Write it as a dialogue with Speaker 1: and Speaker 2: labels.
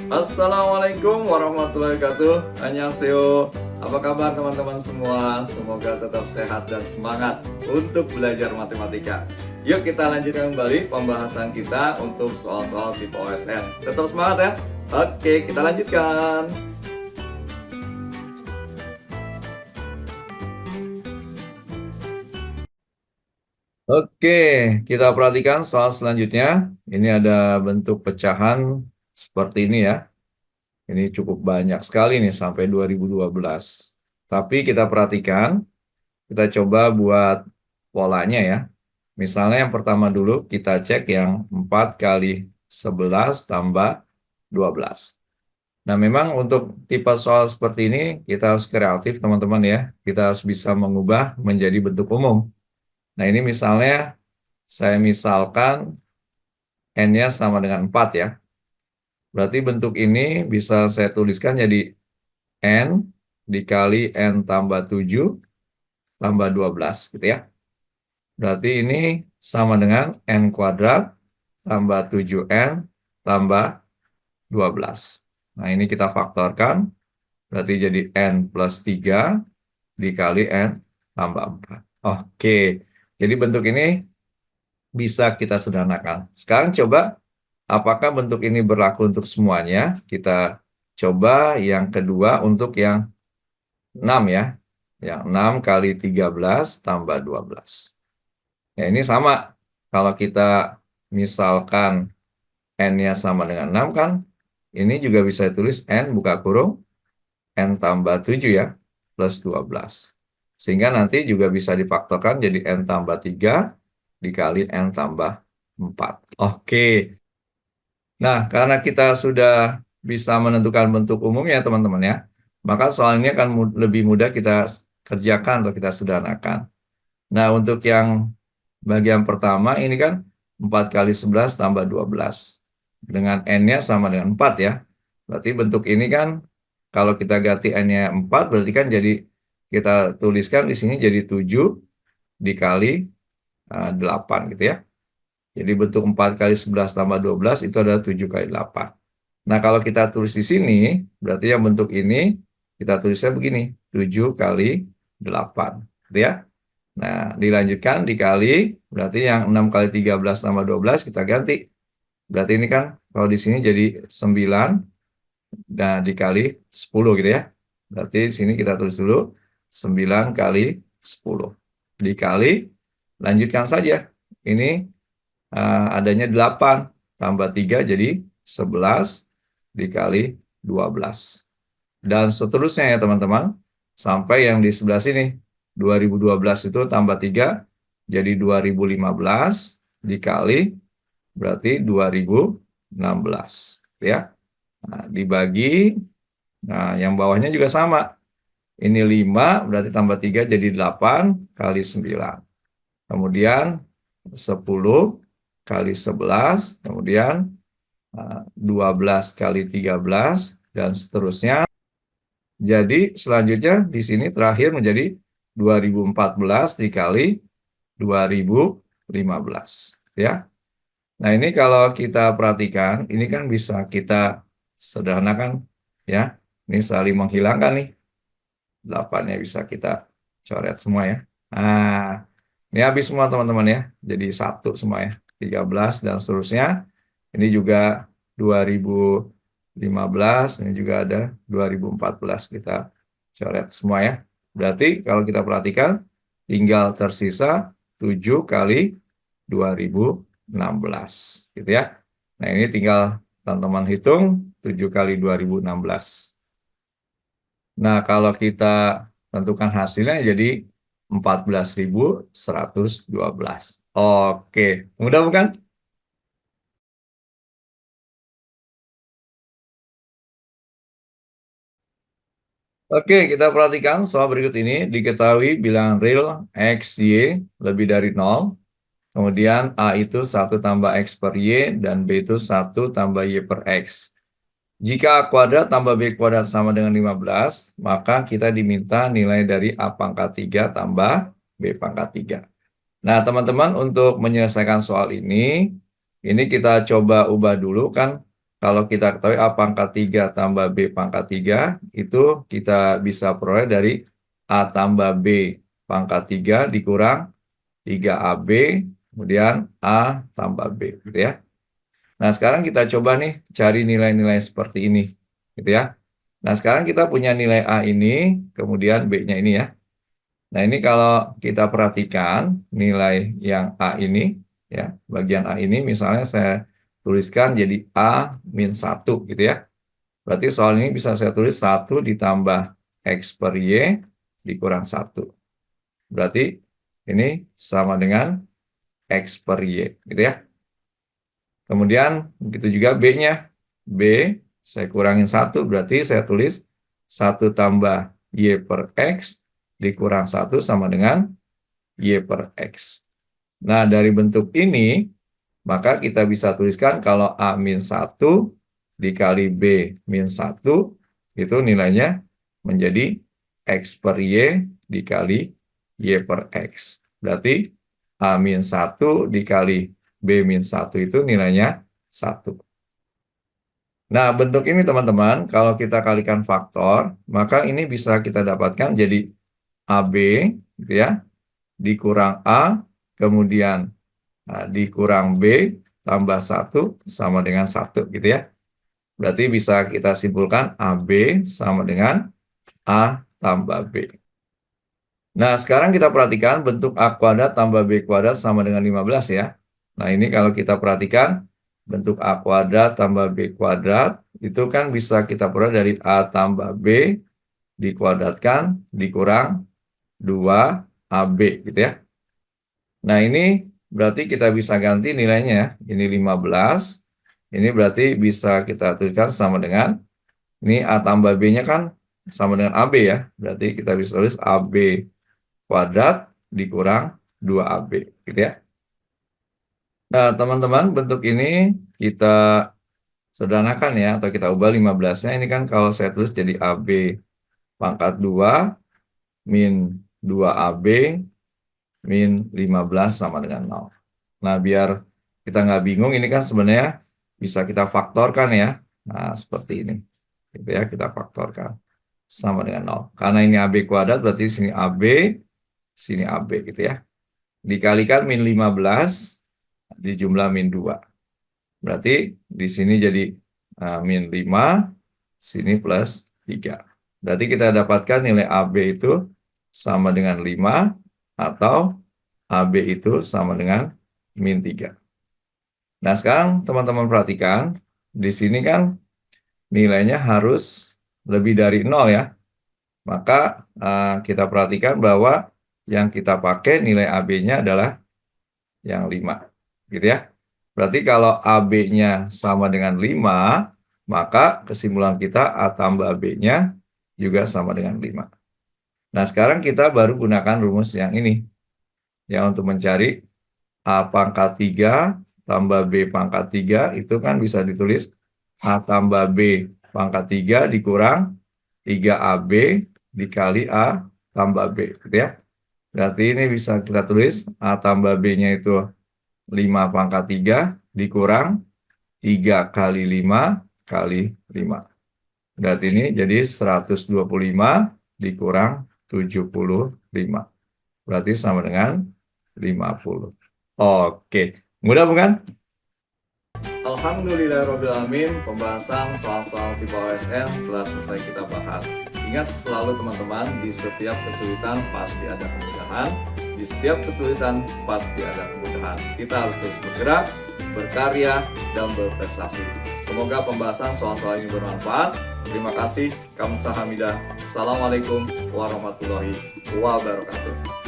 Speaker 1: Assalamualaikum warahmatullahi wabarakatuh. Annyeonghaseyo. Apa kabar teman-teman semua? Semoga tetap sehat dan semangat untuk belajar matematika. Yuk kita lanjutkan kembali pembahasan kita untuk soal-soal tipe OSN. Tetap semangat ya. Oke, kita lanjutkan. Oke, kita perhatikan soal selanjutnya. Ini ada bentuk pecahan seperti ini ya. Ini cukup banyak sekali nih sampai 2012. Tapi kita perhatikan, kita coba buat polanya ya. Misalnya yang pertama dulu kita cek yang 4 kali 11 tambah 12. Nah memang untuk tipe soal seperti ini kita harus kreatif teman-teman ya. Kita harus bisa mengubah menjadi bentuk umum. Nah ini misalnya saya misalkan N-nya sama dengan 4 ya. Berarti bentuk ini bisa saya tuliskan jadi N dikali N tambah 7 tambah 12 gitu ya. Berarti ini sama dengan N kuadrat tambah 7N tambah 12. Nah ini kita faktorkan. Berarti jadi N plus 3 dikali N tambah 4. Oke, jadi bentuk ini bisa kita sederhanakan. Sekarang coba apakah bentuk ini berlaku untuk semuanya? Kita coba yang kedua untuk yang 6 ya. Yang 6 kali 13 tambah 12. Ya, ini sama. Kalau kita misalkan N-nya sama dengan 6 kan, ini juga bisa tulis N buka kurung, N tambah 7 ya, plus 12. Sehingga nanti juga bisa difaktorkan jadi N tambah 3 dikali N tambah 4. Oke. Nah, karena kita sudah bisa menentukan bentuk umumnya teman-teman ya, maka soal ini akan lebih mudah kita kerjakan atau kita sederhanakan. Nah, untuk yang bagian pertama ini kan 4 kali 11 tambah 12. Dengan N-nya sama dengan 4 ya. Berarti bentuk ini kan kalau kita ganti N-nya 4 berarti kan jadi kita tuliskan di sini jadi 7 dikali 8 gitu ya. Jadi bentuk 4 kali 11 tambah 12 itu adalah 7 kali 8. Nah, kalau kita tulis di sini, berarti yang bentuk ini kita tulisnya begini, 7 kali 8. Gitu ya. Nah, dilanjutkan dikali, berarti yang 6 kali 13 tambah 12 kita ganti. Berarti ini kan kalau di sini jadi 9 dan dikali 10 gitu ya. Berarti di sini kita tulis dulu 9 kali 10. Dikali, lanjutkan saja. Ini adanya 8 tambah 3 jadi 11 dikali 12. Dan seterusnya ya teman-teman, sampai yang di sebelah sini. 2012 itu tambah 3 jadi 2015 dikali berarti 2016 ya. Nah, dibagi, nah yang bawahnya juga sama. Ini 5 berarti tambah 3 jadi 8 kali 9. Kemudian 10 kali 11, kemudian 12 kali 13, dan seterusnya. Jadi selanjutnya di sini terakhir menjadi 2014 dikali 2015. Ya. Nah ini kalau kita perhatikan, ini kan bisa kita sederhanakan. Ya. Ini saling menghilangkan nih. 8-nya bisa kita coret semua ya. Nah, ini habis semua teman-teman ya. Jadi 1 semua ya. 13 dan seterusnya. Ini juga 2015, ini juga ada 2014 kita coret semua ya. Berarti kalau kita perhatikan tinggal tersisa 7 kali 2016 gitu ya. Nah, ini tinggal teman-teman hitung 7 kali 2016. Nah, kalau kita tentukan hasilnya jadi 14.112. Oke, mudah bukan? Oke, kita perhatikan soal berikut ini. Diketahui bilangan real X, Y lebih dari 0. Kemudian A itu 1 tambah X per Y dan B itu 1 tambah Y per X. Jika A kuadrat tambah B kuadrat sama dengan 15, maka kita diminta nilai dari A pangkat 3 tambah B pangkat 3. Nah, teman-teman untuk menyelesaikan soal ini kita coba ubah dulu kan kalau kita ketahui A pangkat 3 tambah B pangkat 3, itu kita bisa peroleh dari A tambah B pangkat 3 dikurang 3AB, kemudian A tambah B, gitu ya. Nah, sekarang kita coba nih cari nilai-nilai seperti ini, gitu ya. Nah, sekarang kita punya nilai A ini, kemudian B-nya ini ya. Nah, ini kalau kita perhatikan nilai yang A ini, ya, bagian A ini misalnya saya tuliskan jadi A min 1 gitu ya. Berarti soal ini bisa saya tulis 1 ditambah X per Y dikurang 1. Berarti ini sama dengan X per Y, gitu ya. Kemudian begitu juga B-nya. B saya kurangin 1, berarti saya tulis 1 tambah Y per X dikurang 1 sama dengan Y per X. Nah, dari bentuk ini, maka kita bisa tuliskan kalau A min 1 dikali B min 1, itu nilainya menjadi X per Y dikali Y per X. Berarti A min 1 dikali B min 1 itu nilainya 1. Nah, bentuk ini teman-teman, kalau kita kalikan faktor, maka ini bisa kita dapatkan jadi AB, gitu ya, dikurang A, kemudian dikurang B, tambah 1, sama dengan 1, gitu ya. Berarti bisa kita simpulkan AB sama dengan A tambah B. Nah, sekarang kita perhatikan bentuk A kuadrat tambah B kuadrat sama dengan 15 ya. Nah, ini kalau kita perhatikan bentuk A kuadrat tambah B kuadrat itu kan bisa kita peroleh dari A tambah B dikuadratkan dikurang 2AB gitu ya. Nah, ini berarti kita bisa ganti nilainya ya. Ini 15. Ini berarti bisa kita tuliskan sama dengan ini A tambah B-nya kan sama dengan AB ya. Berarti kita bisa tulis AB kuadrat dikurang 2AB, gitu ya. Nah, teman-teman, bentuk ini kita sederhanakan ya, atau kita ubah 15-nya. Ini kan kalau saya tulis jadi AB pangkat 2 min 2AB min 15 sama dengan 0. Nah, biar kita nggak bingung, ini kan sebenarnya bisa kita faktorkan ya. Nah, seperti ini. Gitu ya, kita faktorkan. Sama dengan 0. Karena ini AB kuadrat, berarti sini AB gitu ya. Dikalikan min 15 dijumlah min 2. Berarti di sini jadi min 5, sini plus 3. Berarti kita dapatkan nilai AB itu sama dengan 5 atau AB itu sama dengan min 3. Nah, sekarang teman-teman perhatikan, di sini kan nilainya harus lebih dari 0 ya. Maka kita perhatikan bahwa yang kita pakai nilai AB-nya adalah yang 5. Gitu ya. Berarti kalau AB-nya sama dengan 5, maka kesimpulan kita A tambah B-nya juga sama dengan 5. Nah, sekarang kita baru gunakan rumus yang ini. Ya, untuk mencari A pangkat 3 tambah B pangkat 3, itu kan bisa ditulis A tambah B pangkat 3 dikurang 3AB dikali A tambah B. Gitu ya. Berarti ini bisa kita tulis A tambah B-nya itu 5 pangkat 3 dikurang 3 kali 5 kali 5. Berarti ini jadi 125 dikurang 75. Berarti sama dengan 50. Oke, mudah bukan? Alhamdulillahirrahmanirrahim, pembahasan soal-soal tipe OSN telah selesai kita bahas. Ingat selalu teman-teman, di setiap kesulitan pasti ada kemudahan, di setiap kesulitan pasti ada kemudahan. Kita harus terus bergerak, berkarya, dan berprestasi. Semoga pembahasan soal-soal ini bermanfaat. Terima kasih, Kamsahamnida. Assalamualaikum warahmatullahi wabarakatuh.